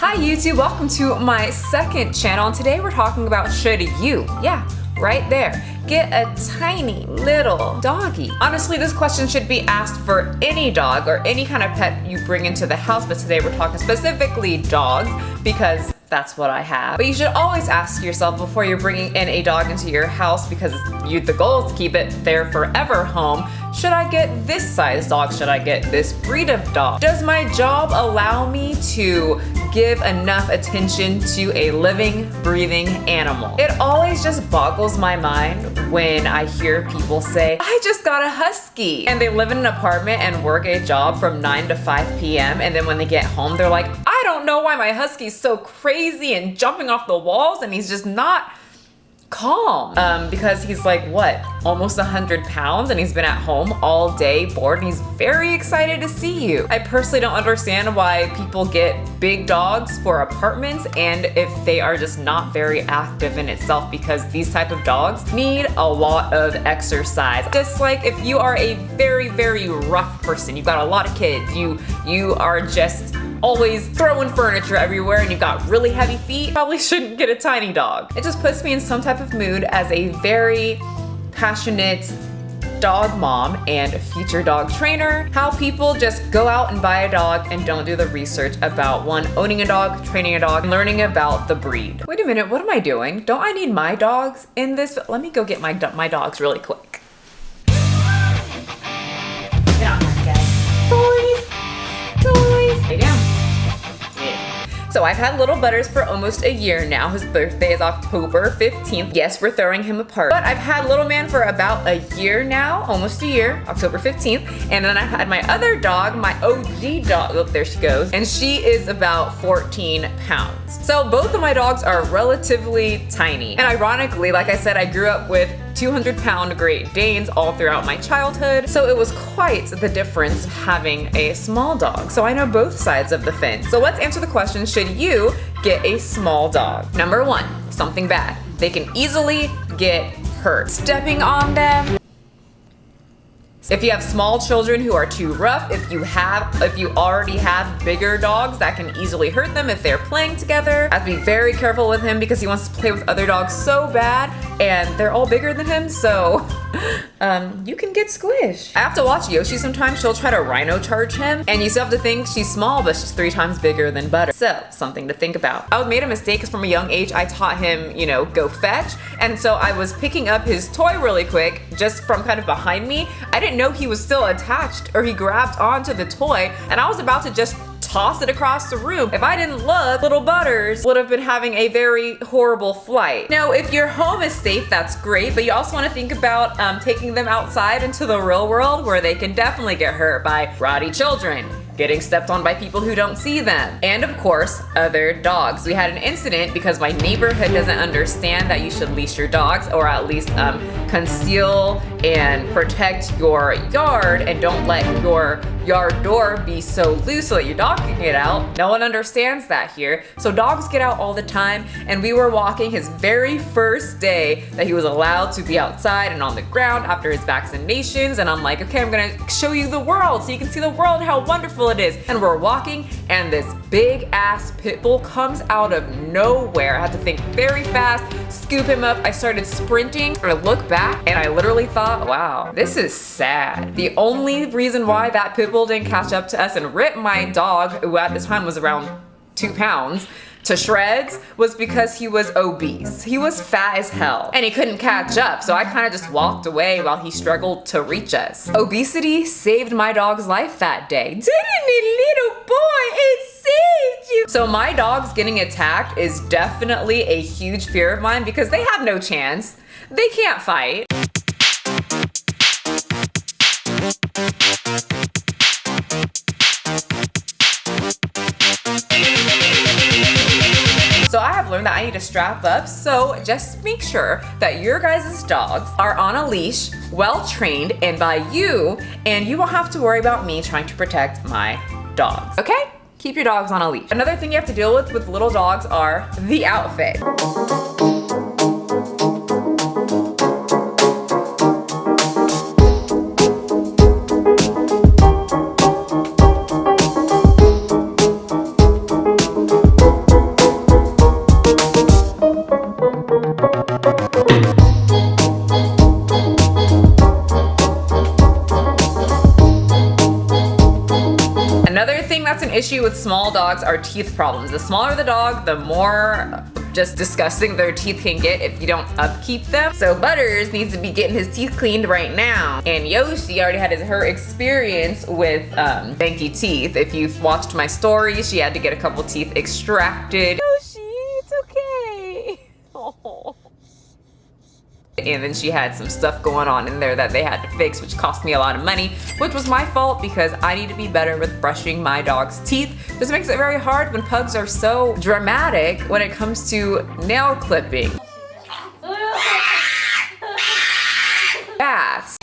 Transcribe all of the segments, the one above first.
Hi YouTube, welcome to my second channel, and today we're talking about should you, right there, get a tiny little doggy. Honestly, this question should be asked for any dog or any kind of pet you bring into the house, but today we're talking specifically dogs because that's what I have. But you should always ask yourself before you're bringing in a dog into your house, because the goal is to keep it there forever home. Should I get this size dog? Should I get this breed of dog? Does my job allow me to give enough attention to a living, breathing animal? It always just boggles my mind when I hear people say, I just got a husky, and they live in an apartment and work a job from 9 to 5 p.m. and then when they get home, they're like, I don't know why my husky's so crazy and jumping off the walls and he's just not calm, because he's like, what, almost 100 pounds, and he's been at home all day bored and he's very excited to see you. I personally don't understand why people get big dogs for apartments and if they are just not very active in itself, because these type of dogs need a lot of exercise. Just like if you are a very, very rough person, you've got a lot of kids, you are just always throwing furniture everywhere and you've got really heavy feet, probably shouldn't get a tiny dog. It just puts me in some type of mood as a very passionate dog mom and future dog trainer, how people just go out and buy a dog and don't do the research about one, owning a dog, training a dog, and learning about the breed. Wait a minute, what am I doing? Don't I need my dogs in this? Let me go get my dogs really quick. Yeah, toys. Lay down. So I've had Little Butters for almost a year now. His birthday is October 15th. Yes, we're throwing him a party. But I've had Little Man for about a year now, almost a year, October 15th. And then I've had my other dog, my OG dog, oh, there she goes. And she is about 14 pounds. So both of my dogs are relatively tiny. And ironically, like I said, I grew up with 200-pound Great Danes all throughout my childhood, so it was quite the difference having a small dog. So I know both sides of the fence. So let's answer the question, should you get a small dog? Number one, something bad. They can easily get hurt. Stepping on them. If you have small children who are too rough, if you already have bigger dogs that can easily hurt them if they're playing together, I have to be very careful with him because he wants to play with other dogs so bad and they're all bigger than him, so you can get squished. I have to watch Yoshi sometimes. She'll try to rhino charge him and you still have to think she's small, but she's 3 times bigger than Butter. So something to think about. I made a mistake because from a young age, I taught him, go fetch. And so I was picking up his toy really quick just from kind of behind me. I didn't know he was still attached or he grabbed onto the toy and I was about to just toss it across the room. If I didn't look, Little Butters would have been having a very horrible flight. Now, if your home is safe, that's great, but you also want to think about taking them outside into the real world where they can definitely get hurt by rowdy children, getting stepped on by people who don't see them, and of course, other dogs. We had an incident because my neighborhood doesn't understand that you should leash your dogs or at least conceal and protect your yard and don't let your yard door be so loose so that your dog can get out. No one understands that here. So dogs get out all the time, and we were walking his very first day that he was allowed to be outside and on the ground after his vaccinations, and I'm like, okay, I'm gonna show you the world so you can see the world, how wonderful it is. And we're walking and this big ass pit bull comes out of nowhere. I had to think very fast, scoop him up. I started sprinting and I look back and I literally thought, wow, this is sad. The only reason why that pit bull didn't catch up to us and rip my dog, who at the time was around 2 pounds, to shreds was because he was obese. He was fat as hell and he couldn't catch up, so I kind of just walked away while he struggled to reach us. Obesity saved my dog's life that day. Didn't it, little boy? It saved you. So my dogs getting attacked is definitely a huge fear of mine because they have no chance. They can't fight. So I have learned that I need to strap up, so just make sure that your guys' dogs are on a leash, well trained, and by you, and you won't have to worry about me trying to protect my dogs, okay? Keep your dogs on a leash. Another thing you have to deal with little dogs are the outfit. issue with small dogs are teeth problems. The smaller the dog, the more just disgusting their teeth can get if you don't upkeep them. So Butters needs to be getting his teeth cleaned right now. And Yoshi already had her experience with banky teeth. If you've watched my story, she had to get a couple teeth extracted. Yoshi, it's okay. Oh. And then she had some stuff going on in there that they had to fix, which cost me a lot of money, which was my fault because I need to be better with brushing my dog's teeth. This makes it very hard when pugs are so dramatic when it comes to nail clipping. Baths.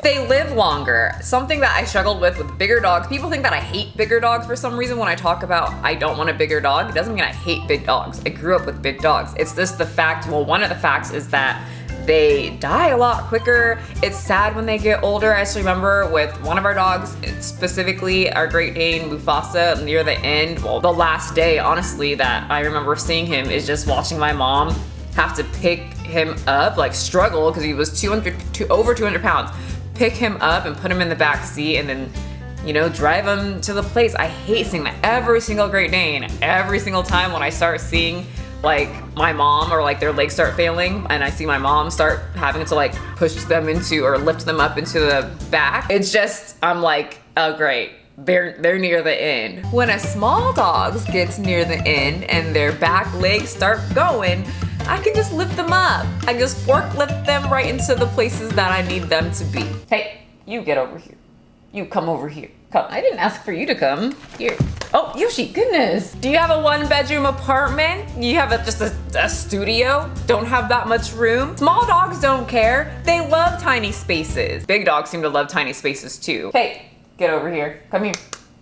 They live longer. Something that I struggled with bigger dogs. People think that I hate bigger dogs for some reason when I talk about I don't want a bigger dog. It doesn't mean I hate big dogs. I grew up with big dogs. It's just the fact, well, one of the facts is that they die a lot quicker. It's sad when they get older. I just remember with one of our dogs, specifically our Great Dane, Mufasa, near the end, well, the last day, honestly, that I remember seeing him is just watching my mom have to pick him up, like struggle, because he was over 200 pounds. Pick him up and put him in the back seat and then, you know, drive him to the place. I hate seeing that. Every single Great Dane, every single time when I start seeing like my mom or like their legs start failing and I see my mom start having to like push them into or lift them up into the back, it's just, I'm like, oh great, they're near the end. When a small dog gets near the end and their back legs start going, I can just lift them up. I can just forklift them right into the places that I need them to be. Hey, you get over here. You come over here. Come. I didn't ask for you to come. Here. Oh, Yoshi, goodness. Do you have a 1-bedroom apartment? You have just a studio? Don't have that much room? Small dogs don't care. They love tiny spaces. Big dogs seem to love tiny spaces too. Hey, get over here. Come here.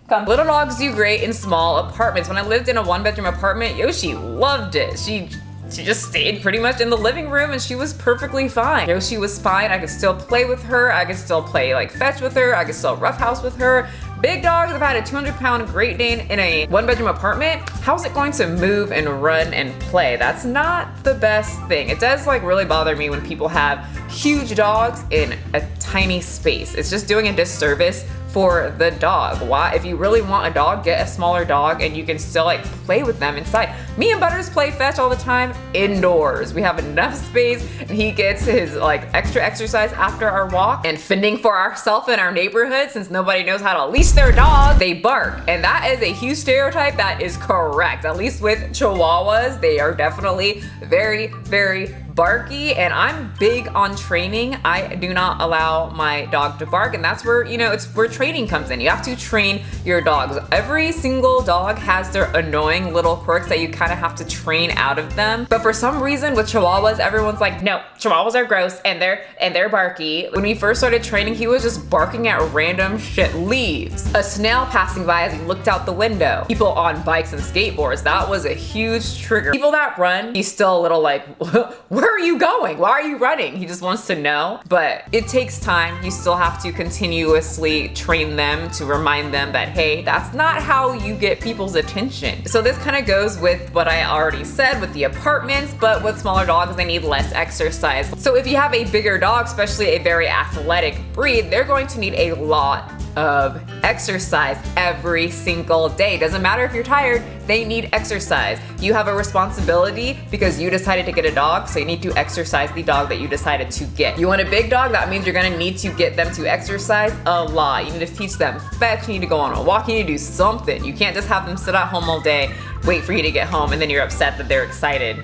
Come. Little dogs do great in small apartments. When I lived in a 1-bedroom apartment, Yoshi loved it. She just stayed pretty much in the living room and she was perfectly fine. Yoshi was fine. I could still play with her. I could still play like fetch with her. I could still roughhouse with her. Big dogs, if I had a 200-pound Great Dane in a 1-bedroom apartment, how's it going to move and run and play? That's not the best thing. It does like really bother me when people have huge dogs in a tiny space. It's just doing a disservice for the dog. Why? If you really want a dog, get a smaller dog and you can still like play with them inside. Me and Butters play fetch all the time indoors. We have enough space and he gets his like extra exercise after our walk. And fending for ourselves in our neighborhood, since nobody knows how to leash their dog, they bark. And that is a huge stereotype that is correct. At least with Chihuahuas, they are definitely very, very barky, and I'm big on training. I do not allow my dog to bark, and that's where, you know, it's where training comes in. You have to train your dogs. Every single dog has their annoying little quirks that you kind of have to train out of them. But for some reason with Chihuahuas, everyone's like, no, Chihuahuas are gross and they're barky. When we first started training, he was just barking at random shit. Leaves, a snail passing by as he looked out the window, people on bikes and skateboards. That was a huge trigger. People that run, he's still a little like, where are you going? Why are you running? He just wants to know. But it takes time. You still have to continuously train them to remind them that, hey, that's not how you get people's attention. So this kind of goes with what I already said with the apartments, but with smaller dogs, they need less exercise. So if you have a bigger dog, especially a very athletic breed, they're going to need a lot of exercise every single day. Doesn't matter if you're tired, they need exercise. You have a responsibility because you decided to get a dog, so you need to exercise the dog that you decided to get. You want a big dog, that means you're gonna need to get them to exercise a lot. You need to teach them fetch, you need to go on a walk, you need to do something. You can't just have them sit at home all day, wait for you to get home, and then you're upset that they're excited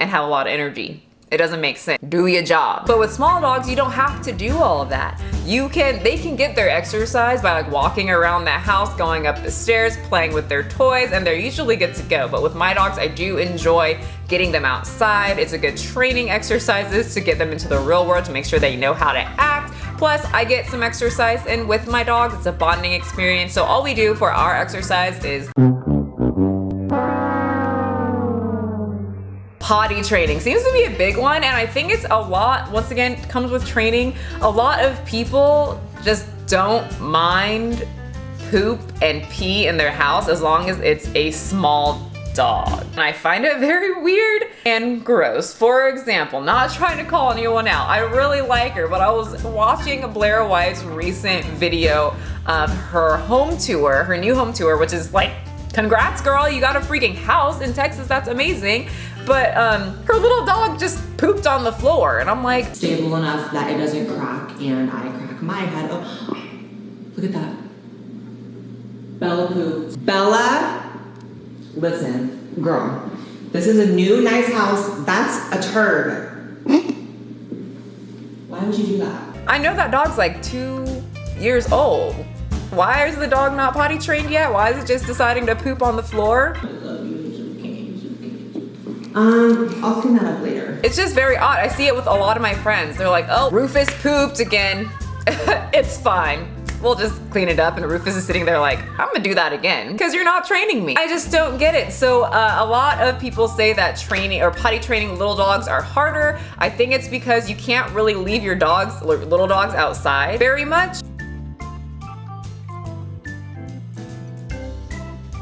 and have a lot of energy. It doesn't make sense. Do your job. But with small dogs, you don't have to do all of that. They can get their exercise by like walking around the house, going up the stairs, playing with their toys, and they're usually good to go. But with my dogs, I do enjoy getting them outside. It's a good training exercises to get them into the real world, to make sure they know how to act. Plus, I get some exercise in with my dogs. It's a bonding experience. So all we do for our exercise is potty training. Seems to be a big one, and I think it's a lot, once again, comes with training. A lot of people just don't mind poop and pee in their house as long as it's a small dog. And I find it very weird and gross. For example, not trying to call anyone out, I really like her, but I was watching Blair White's recent video of her home tour, her new home tour, which is like, congrats girl, you got a freaking house in Texas, that's amazing. But her little dog just pooped on the floor, and I'm like, stable enough that it doesn't crack, and I crack my head. Oh, look at that. Bella pooped. Bella, listen, girl, this is a new nice house. That's a turd. Why would you do that? I know that dog's like 2 years old. Why is the dog not potty trained yet? Why is it just deciding to poop on the floor? I'll clean that up later. It's just very odd. I see it with a lot of my friends. They're like, oh, Rufus pooped again. It's fine. We'll just clean it up, and Rufus is sitting there like, I'm gonna do that again because you're not training me. I just don't get it. So a lot of people say that training or potty training little dogs are harder. I think it's because you can't really leave your dogs, little dogs, outside very much.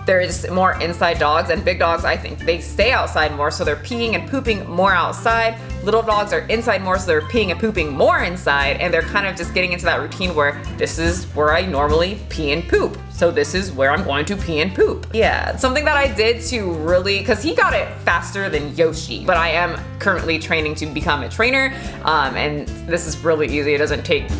There's more inside dogs, and big dogs, I think they stay outside more, so they're peeing and pooping more outside. Little dogs are inside more, so they're peeing and pooping more inside, and they're kind of just getting into that routine where this is where I normally pee and poop, so this is where I'm going to pee and poop. Yeah, something that I did to really, because he got it faster than Yoshi, but I am currently training to become a trainer, and this is really easy. It doesn't take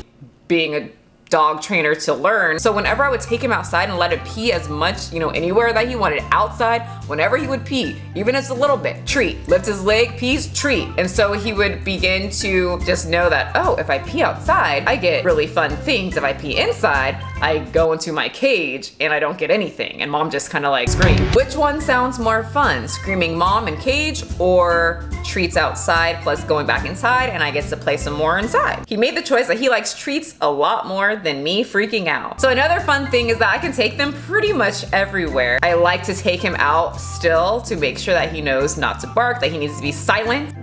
being a dog trainer to learn. So whenever I would take him outside and let him pee as much, anywhere that he wanted, outside, whenever he would pee, even just a little bit, treat. Lift his leg, pees, treat. And so he would begin to just know that, oh, if I pee outside, I get really fun things. If I pee inside, I go into my cage and I don't get anything. And mom just kind of like scream. Which one sounds more fun? Screaming mom in cage, or treats outside plus going back inside and I get to play some more inside? He made the choice that he likes treats a lot more than me freaking out. So another fun thing is that I can take them pretty much everywhere. I like to take him out still to make sure that he knows not to bark, that he needs to be silent.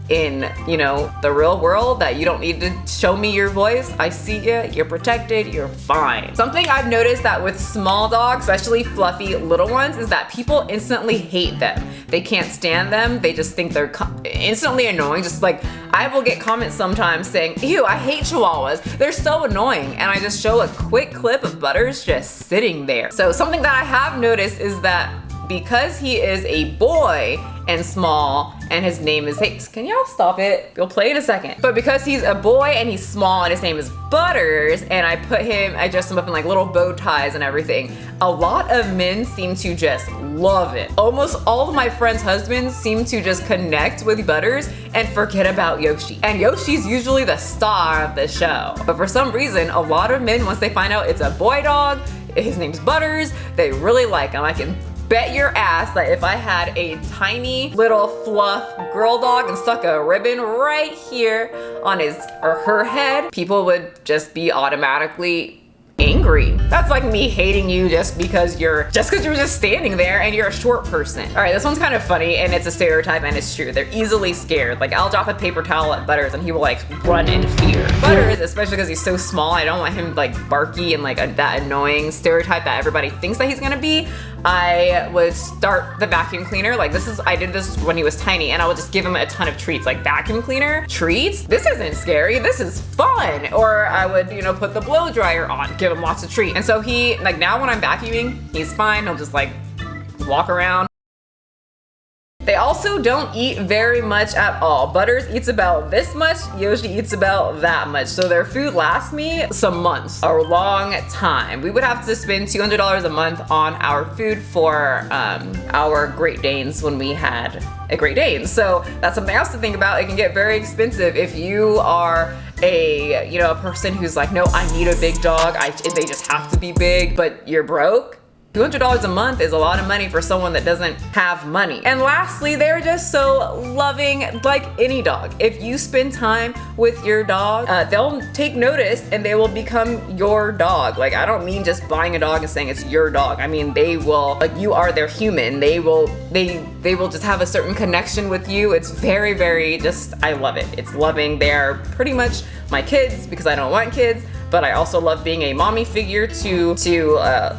In, the real world, that you don't need to show me your voice. I see you, you're protected, you're fine. Something I've noticed that with small dogs, especially fluffy little ones, is that people instantly hate them. They can't stand them. They just think they're instantly annoying. Just like, I will get comments sometimes saying, ew, I hate Chihuahuas. They're so annoying. And I just show a quick clip of Butters just sitting there. So something that I have noticed is that because he is a boy and small, and his name is, hey, can y'all stop it? We'll play in a second. But because he's a boy and he's small and his name is Butters, and I dress him up in like little bow ties and everything, a lot of men seem to just love it. Almost all of my friends' husbands seem to just connect with Butters and forget about Yoshi. And Yoshi's usually the star of the show. But for some reason, a lot of men, once they find out it's a boy dog, his name's Butters, they really like him. I can bet your ass that if I had a tiny little fluff girl dog and stuck a ribbon right here on his or her head, people would just be automatically angry. That's like me hating you just because you're just standing there and you're a short person. All right, this one's kind of funny and it's a stereotype and it's true. They're easily scared. Like I'll drop a paper towel at Butters and he will like run in fear. Butters, especially because he's so small, I don't want him like barky and like that annoying stereotype that everybody thinks that he's gonna be. I would start the vacuum cleaner. I did this when he was tiny, and I would just give him a ton of treats, like vacuum cleaner treats. This isn't scary, this is fun. Or I would, put the blow dryer on, give him lots of treats. And so he, like now when I'm vacuuming, he's fine. He'll just like walk around. They also don't eat very much at all. Butters eats about this much, Yoshi eats about that much. So their food lasts me some months, a long time. We would have to spend $200 a month on our food for our Great Danes when we had a Great Dane. So that's something else to think about. It can get very expensive if you are a person who's like, no, I need a big dog. They just have to be big, but you're broke. $200 a month is a lot of money for someone that doesn't have money. And lastly, they're just so loving, like any dog. If you spend time with your dog, they'll take notice and they will become your dog. Like, I don't mean just buying a dog and saying it's your dog. I mean, they will, like, you are their human. They will just have a certain connection with you. It's very, very I love it. It's loving. They're pretty much my kids because I don't want kids. but I also love being a mommy figure to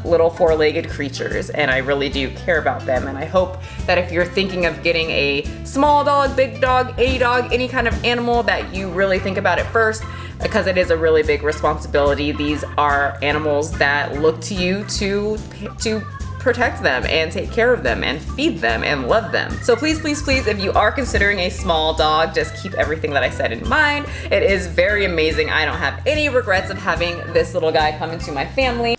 little four-legged creatures, and I really do care about them. And I hope that if you're thinking of getting a small dog, big dog, any kind of animal, that you really think about it first, because it is a really big responsibility. These are animals that look to you to protect them and take care of them and feed them and love them. So please, please, please, if you are considering a small dog, just keep everything that I said in mind. It is very amazing. I don't have any regrets of having this little guy come into my family.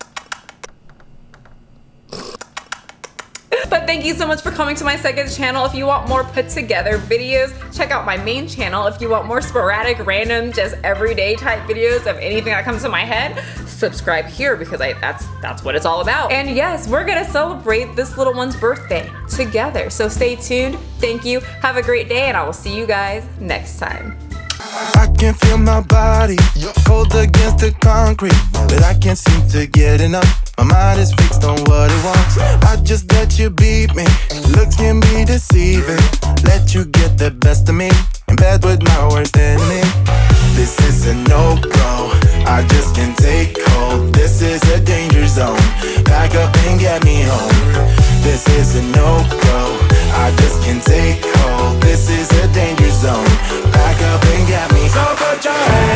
But thank you so much for coming to my second channel. If you want more put together videos, check out my main channel. If you want more sporadic, random, just everyday type videos of anything that comes to my head, subscribe here, because that's what it's all about. And yes, we're gonna celebrate this little one's birthday together. So stay tuned. Thank you. Have a great day, and I will see you guys next time. I can feel my body cold against the concrete, but I can't seem to get enough. My mind is fixed on what it wants. I just let you beat me. Looks can be deceiving. Let you get the best of me in bed with my worst enemy. This is a no-go. I just can't take hold. This is a danger zone. Back up and get me home. This is a no-go. I just can't take hold. This is a danger zone. Back up and get me. So put your hands